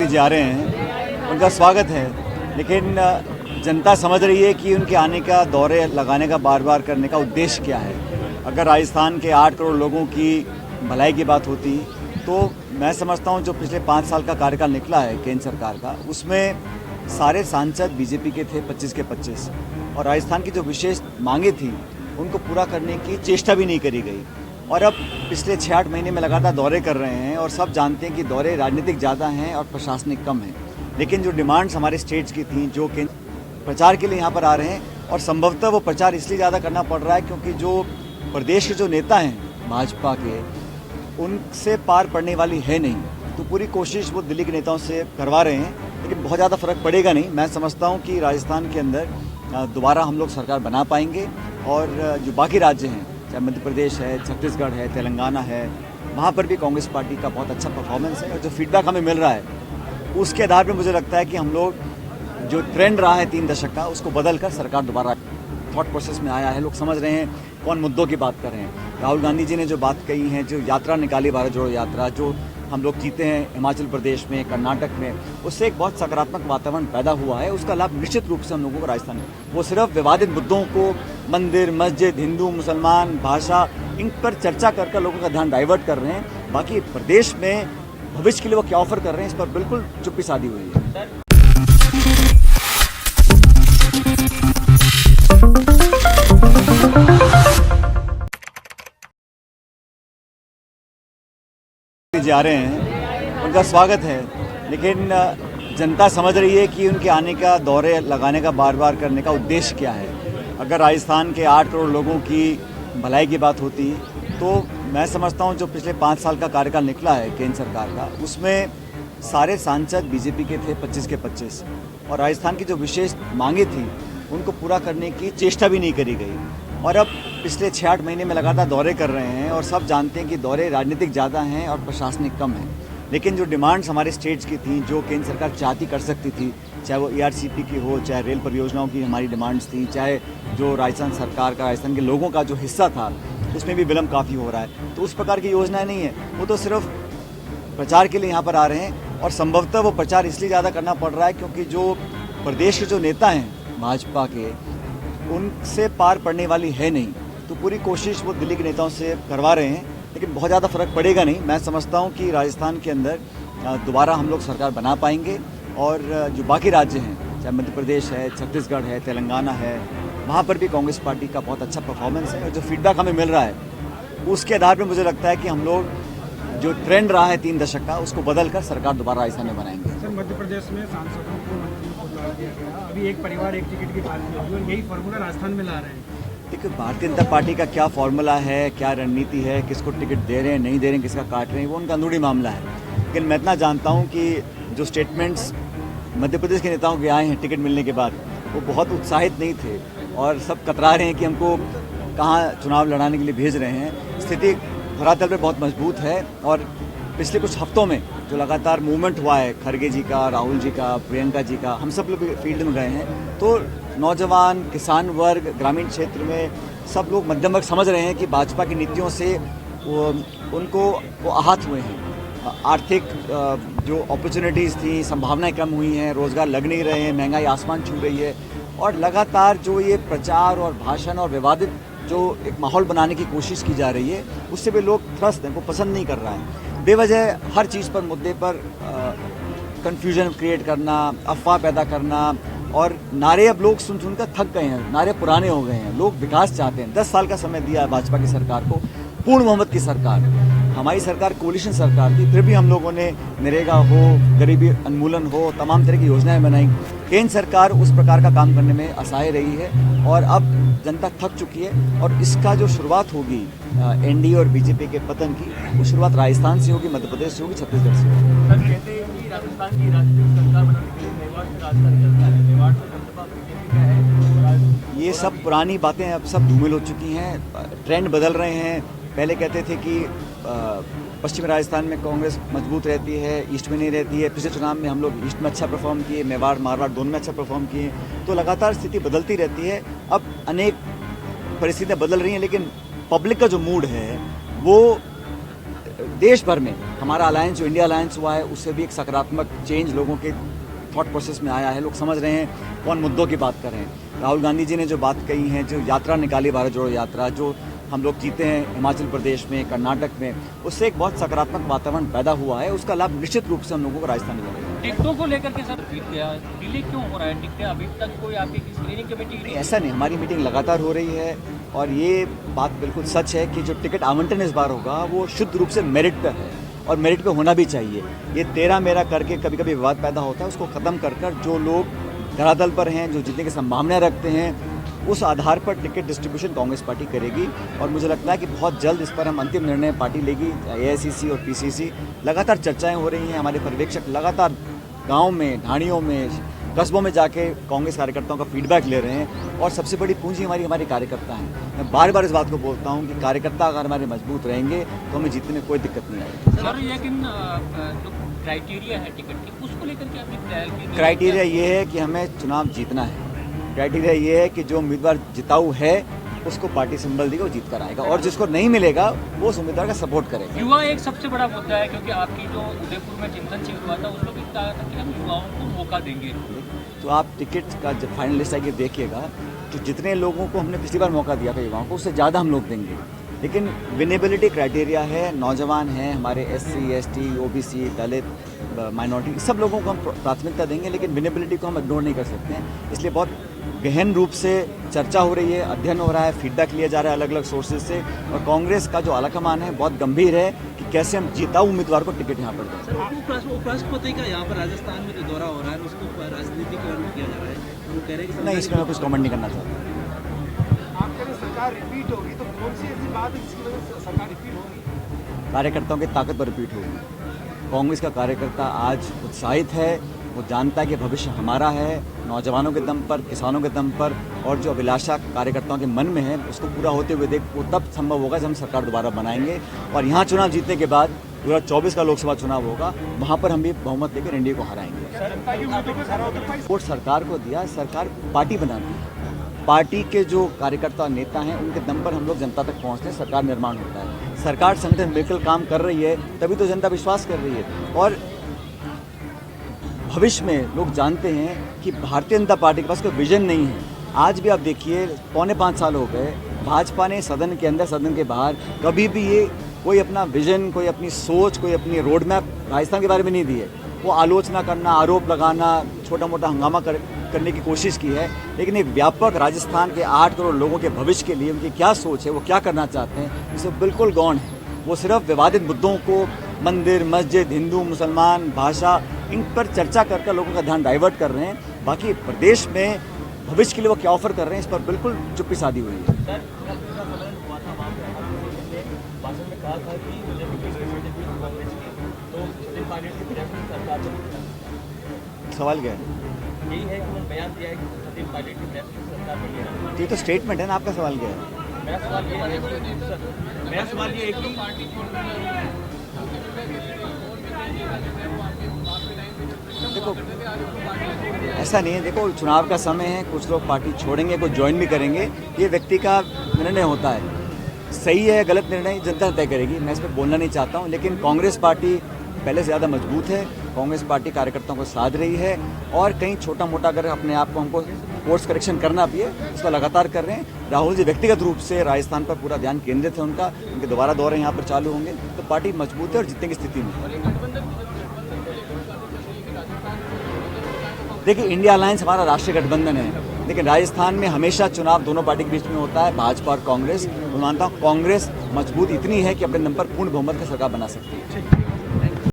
जी आ रहे हैं, उनका स्वागत है, लेकिन जनता समझ रही है कि उनके आने का दौरे लगाने का बार बार करने का उद्देश्य क्या है। अगर राजस्थान के 8 करोड़ लोगों की भलाई की बात होती तो मैं समझता हूं जो पिछले 5 साल का कार्यकाल निकला है केंद्र सरकार का, उसमें सारे सांसद बीजेपी के थे 25 के 25, और राजस्थान की जो विशेष मांगे थी उनको पूरा करने की चेष्टा भी नहीं करी गई। और अब पिछले 6-8 महीने में लगातार दौरे कर रहे हैं और सब जानते हैं कि दौरे राजनीतिक ज़्यादा हैं और प्रशासनिक कम हैं, लेकिन जो डिमांड्स हमारे स्टेट्स की थी, जो प्रचार के लिए यहाँ पर आ रहे हैं, और संभवतः वो प्रचार इसलिए ज़्यादा करना पड़ रहा है क्योंकि जो प्रदेश के जो नेता हैं भाजपा के, उनसे पार पड़ने वाली है नहीं, तो पूरी कोशिश वो दिल्ली के नेताओं से करवा रहे हैं, लेकिन बहुत ज़्यादा फर्क पड़ेगा नहीं। मैं समझता हूँ कि राजस्थान के अंदर दोबारा हम लोग सरकार बना पाएंगे, और जो बाकी राज्य हैं, चाहे मध्य प्रदेश है, छत्तीसगढ़ है, तेलंगाना है, वहाँ पर भी कांग्रेस पार्टी का बहुत अच्छा परफॉर्मेंस है, और जो फीडबैक हमें मिल रहा है उसके आधार पर मुझे लगता है कि हम लोग जो ट्रेंड रहा है 3 दशक का, उसको बदल कर सरकार दोबारा थॉट प्रोसेस में आया है। लोग समझ रहे हैं कौन मुद्दों की बात कर रहे हैं। राहुल गांधी जी ने जो बात कही है, जो यात्रा निकाली भारत जोड़ो यात्रा, जो हम लोग जीते हैं हिमाचल प्रदेश में, कर्नाटक में, उससे एक बहुत सकारात्मक वातावरण पैदा हुआ है। उसका लाभ निश्चित रूप से हम लोगों को राजस्थान में, वो सिर्फ विवादित मुद्दों को, मंदिर मस्जिद, हिंदू मुसलमान, भाषा, इन पर चर्चा कर लोगों का ध्यान डाइवर्ट कर रहे हैं। बाकी प्रदेश में भविष्य के लिए वो क्या ऑफर कर रहे हैं, इस पर बिल्कुल चुप्पी साधी हुई है। जी आ रहे हैं, उनका स्वागत है, लेकिन जनता समझ रही है कि उनके आने का दौरे लगाने का बार बार करने का उद्देश्य क्या है। अगर राजस्थान के 8 करोड़ लोगों की भलाई की बात होती तो मैं समझता हूं जो पिछले 5 साल का कार्यकाल निकला है केंद्र सरकार का, उसमें सारे सांसद बीजेपी के थे 25 के 25, और राजस्थान की जो विशेष मांगे थी उनको पूरा करने की चेष्टा भी नहीं करी गई। और अब पिछले 6-8 महीने में लगातार दौरे कर रहे हैं और सब जानते हैं कि दौरे राजनीतिक ज़्यादा हैं और प्रशासनिक कम हैं, लेकिन जो डिमांड्स हमारे स्टेट्स की थी, जो केंद्र सरकार चाहती कर सकती थी, चाहे वो ERCP की हो, चाहे रेल परियोजनाओं की हमारी डिमांड्स थी, चाहे जो राजस्थान सरकार का, राजस्थान के लोगों का जो हिस्सा था, उसमें भी विलम्ब काफ़ी हो रहा है। तो उस प्रकार की योजनाएं नहीं है, वो तो सिर्फ प्रचार के लिए यहाँ पर आ रहे हैं, और संभवतः वो प्रचार इसलिए ज़्यादा करना पड़ रहा है क्योंकि जो प्रदेश के जो नेता हैं भाजपा के, उनसे पार पड़ने वाली है नहीं, तो पूरी कोशिश वो दिल्ली के नेताओं से करवा रहे हैं, लेकिन बहुत ज़्यादा फर्क पड़ेगा नहीं। मैं समझता हूँ कि राजस्थान के अंदर दोबारा हम लोग सरकार बना पाएंगे, और जो बाकी राज्य हैं, चाहे मध्य प्रदेश है, छत्तीसगढ़ है, तेलंगाना है, वहाँ पर भी कांग्रेस पार्टी का बहुत अच्छा परफॉर्मेंस है, और जो फीडबैक हमें मिल रहा है उसके आधार पर मुझे लगता है कि हम लोग जो ट्रेंड रहा है 3 दशक का, उसको बदल कर सरकार दोबारा राजस्थान में बनाएंगे। सर, मध्य प्रदेश में सांसदों को मंत्रियों को जोड़ दिया गया, अभी एक परिवार एक टिकट की बात होगी, और यही फॉर्मूला राजस्थान में ला रहे हैं। देखिए, भारतीय जनता पार्टी का क्या फॉर्मूला है, क्या रणनीति है, किसको टिकट दे रहे हैं, नहीं दे रहे हैं, किसका काट रहे हैं, वो उनका अंदरूनी मामला है। लेकिन मैं इतना जानता हूँ कि जो स्टेटमेंट्स मध्य प्रदेश के नेताओं के आए हैं टिकट मिलने के बाद, वो बहुत उत्साहित नहीं थे, और सब कतरा रहे हैं कि हमको कहाँ चुनाव लड़ाने के लिए भेज रहे हैं। स्थिति धरातल पर बहुत मजबूत है, और पिछले कुछ हफ्तों में जो लगातार मूवमेंट हुआ है, खड़गे जी का, राहुल जी का, प्रियंका जी का, हम सब लोग फील्ड में गए हैं, तो नौजवान, किसान वर्ग, ग्रामीण क्षेत्र में सब लोग, मध्यम वर्ग समझ रहे हैं कि भाजपा की नीतियों से वो आहत हुए हैं। आर्थिक जो अपॉर्चुनिटीज़ थी, संभावनाएं कम हुई हैं, रोज़गार लग नहीं रहे हैं, महंगाई आसमान छू रही है, और लगातार जो ये प्रचार और भाषण और विवादित जो एक माहौल बनाने की कोशिश की जा रही है, उससे भी लोग त्रस्त हैं, वो पसंद नहीं कर रहा है। बेवजह हर चीज़ पर, मुद्दे पर कन्फ्यूजन क्रिएट करना, अफवाह पैदा करना, और नारे अब लोग सुन सुनकर थक गए हैं, नारे पुराने हो गए हैं। लोग विकास चाहते हैं। 10 साल का समय दिया है भाजपा की सरकार को, पूर्ण बहुमत की सरकार। हमारी सरकार कोलिशन सरकार थी, फिर भी हम लोगों ने नरेगा हो, गरीबी उन्मूलन हो, तमाम तरह की योजनाएं बनाई। केंद्र सरकार उस प्रकार का काम करने में असहाय रही है, और अब जनता थक चुकी है, और इसका जो शुरुआत होगी NDA और BJP के पतन की, वो शुरुआत राजस्थान से होगी, मध्य प्रदेश से होगी, छत्तीसगढ़ से होगी। सर, कहते हैं कि राजस्थान की राजनीतिक सरकार बनाने के लिए मेवाड़ से राजस्थान चलता है, मेवाड़ से दबदबा BJP का है। ये सब पुरानी बातें अब सब धूमिल हो चुकी हैं, ट्रेंड बदल रहे हैं। पहले कहते थे कि पश्चिमी राजस्थान में कांग्रेस मजबूत रहती है, ईस्ट में नहीं रहती है। पिछले चुनाव में हम लोग ईस्ट में अच्छा परफॉर्म किए, मेवाड़ मारवाड़ दोनों में अच्छा परफॉर्म किए, तो लगातार स्थिति बदलती रहती है। अब अनेक परिस्थितियाँ बदल रही हैं, लेकिन पब्लिक का जो मूड है वो देश भर में हमारा अलायंस जो इंडिया अलायंस हुआ है उससे भी एक सकारात्मक चेंज लोगों के थॉट प्रोसेस में आया है। लोग समझ रहे हैं कौन मुद्दों की बात कर रहे हैं। राहुल गांधी जी ने जो बात कही है, जो यात्रा निकाली भारत जोड़ो यात्रा, जो हम लोग जीते हैं हिमाचल प्रदेश में, कर्नाटक में, उससे एक बहुत सकारात्मक वातावरण पैदा हुआ है। उसका लाभ निश्चित रूप से हम लोगों को राजस्थान में मिलेगा। टिकटों को लेकर के सर जीत गया, डिले क्यों हो रहा है टिकटें? अभी तक कोई आपकी स्क्रीनिंग कमेटी नहीं, ऐसा नहीं, हमारी मीटिंग लगातार हो रही है और ये बात बिल्कुल सच है कि जो टिकट आवंटन इस बार होगा वो शुद्ध रूप से मेरिट पर है और मेरिट पे होना भी चाहिए। ये तेरा मेरा करके कभी कभी विवाद पैदा होता है, उसको ख़त्म कर जो लोग धरातल पर हैं, जो जीतने की संभावनाएं रखते हैं, उस आधार पर टिकट डिस्ट्रीब्यूशन कांग्रेस पार्टी करेगी। और मुझे लगता है कि बहुत जल्द इस पर हम अंतिम निर्णय पार्टी लेगी। AICC और PCC लगातार चर्चाएं हो रही हैं। हमारे पर्यवेक्षक लगातार गांव में, ढाणियों में, कस्बों में जाके कांग्रेस कार्यकर्ताओं का फीडबैक ले रहे हैं और सबसे बड़ी पूंजी हमारे कार्यकर्ता हैं। मैं बार बार इस बात को बोलता हूं कि कार्यकर्ता अगर हमारे मजबूत रहेंगे तो हमें जीतने में कोई दिक्कत नहीं आएगी। सर लेकिन जो क्राइटेरिया है टिकट की, उसको लेकर के आपने तैयार की? क्राइटेरिया ये है कि हमें चुनाव जीतना है। क्राइटेरिया ये है कि जो उम्मीदवार जिताऊ है उसको पार्टी सिंबल देगा, वो जीत कर आएगा, और जिसको नहीं मिलेगा वो उस उम्मीदवार का सपोर्ट करेगा। युवा एक सबसे बड़ा मुद्दा है, क्योंकि आपकी जो उदयपुर में चिंतन शिविर हुआ था उसमें भी कहा था कि हम युवाओं को मौका देंगे। तो आप टिकट का जब फाइनल लिस्ट आइए देखिएगा, तो जितने लोगों को हमने पिछली बार मौका दिया था युवाओं को, उससे ज़्यादा हम लोग देंगे। लेकिन विनेबिलिटी क्राइटेरिया है, नौजवान हैं, हमारे SC ST OBC दलित माइनॉरिटी, सब लोगों को हम प्राथमिकता देंगे, लेकिन विनेबिलिटी को हम इग्नोर नहीं कर सकते हैं। इसलिए बहुत गहन रूप से चर्चा हो रही है, अध्ययन हो रहा है, फीडबैक लिया जा रहा है अलग अलग सोर्सेज से, और कांग्रेस का जो आलाकमान है बहुत गंभीर है कि कैसे हम जिताऊ उम्मीदवार को टिकट यहाँ पर दें। सर, उपराष्ट्रपति का यहाँ पर राजस्थान में जो दौरा हो रहा है उसको राजनीतिकरण किया जा रहा है, वो कह रहे हैं कि नहीं, इसमें मैं कुछ कमेंट नहीं करना चाहता। आप कह रहे सरकार रिपीट होगी, तो कौन सी ऐसी बात है जिसकी वजह से सरकार रिपीट होगी? कार्यकर्ताओं की ताकत पर रिपीट होगी। कांग्रेस का कार्यकर्ता आज उत्साहित है, वो जानता है कि भविष्य हमारा है, नौजवानों के दम पर, किसानों के दम पर, और जो अभिलाषा कार्यकर्ताओं के मन में है उसको पूरा होते हुए देख वो तब संभव होगा जब हम सरकार दोबारा बनाएंगे। और यहाँ चुनाव जीतने के बाद 2024 का लोकसभा चुनाव होगा, वहाँ पर हम भी बहुमत लेकर एनडीए को हराएंगे। वोट सरकार को दिया, सरकार पार्टी बनाती है, पार्टी के जो कार्यकर्ता नेता हैं उनके दम पर हम लोग जनता तक पहुँचते हैं, सरकार निर्माण होता है। सरकार संगठन मिलकर काम कर रही है, तभी तो जनता विश्वास कर रही है। और भविष्य में लोग जानते हैं कि भारतीय जनता पार्टी के पास कोई विजन नहीं है। आज भी आप देखिए, 4.25 साल हो गए, भाजपा ने सदन के अंदर, सदन के बाहर कभी भी ये कोई अपना विजन, कोई अपनी सोच, कोई अपनी रोड मैप राजस्थान के बारे में नहीं दी है। वो आलोचना करना, आरोप लगाना, छोटा मोटा हंगामा करने की कोशिश की है, लेकिन एक व्यापक राजस्थान के 8 करोड़ लोगों के भविष्य के लिए उनकी क्या सोच है, वो क्या करना चाहते हैं, इसे बिल्कुल गौण है। वो सिर्फ विवादित मुद्दों को, मंदिर, मस्जिद, हिंदू, मुसलमान, भाषा, इन पर चर्चा कर लोगों का ध्यान डाइवर्ट कर रहे हैं। बाकी प्रदेश में भविष्य के लिए वो क्या ऑफर कर रहे हैं, इस पर बिल्कुल चुप्पी साधी हुई है। सर हुआ था वहाँ पे भाषण में कहा था कि कांग्रेस की तो मुस्लिम पार्टी की सरकार में सवाल क्या है? यही है कि उन्होंने बयान दिया है कि मुस्लिम पार्टी की सरकार में ले रहा है। ये तो स्टेटमेंट है ना, आपका सवाल क्या है? मेरा सवाल ये है कि सर, मेरा सवाल ये है कि देखो, ऐसा नहीं है। देखो, चुनाव का समय है, कुछ लोग पार्टी छोड़ेंगे, कुछ ज्वाइन भी करेंगे, ये व्यक्ति का निर्णय होता है। सही है गलत निर्णय जनता तय करेगी, मैं इस पर बोलना नहीं चाहता हूँ। लेकिन कांग्रेस पार्टी पहले से ज़्यादा मजबूत है, कांग्रेस पार्टी कार्यकर्ताओं को साध रही है, और कहीं छोटा मोटा अगर अपने आप को हमको कोर्स करेक्शन करना भी है उसका लगातार कर रहे हैं। राहुल जी व्यक्तिगत रूप से राजस्थान पर पूरा ध्यान केंद्रित है उनका, उनके दोबारा दौरे यहाँ पर चालू होंगे, तो पार्टी मजबूत है और जीतने की स्थिति में। देखिए, इंडिया अलायंस हमारा राष्ट्रीय गठबंधन है, लेकिन राजस्थान में हमेशा चुनाव दोनों पार्टी के बीच में होता है, भाजपा और कांग्रेस। मैं मानता हूँ कांग्रेस मजबूत इतनी है कि अपने दम पर पूर्ण बहुमत का सरकार बना सकती है।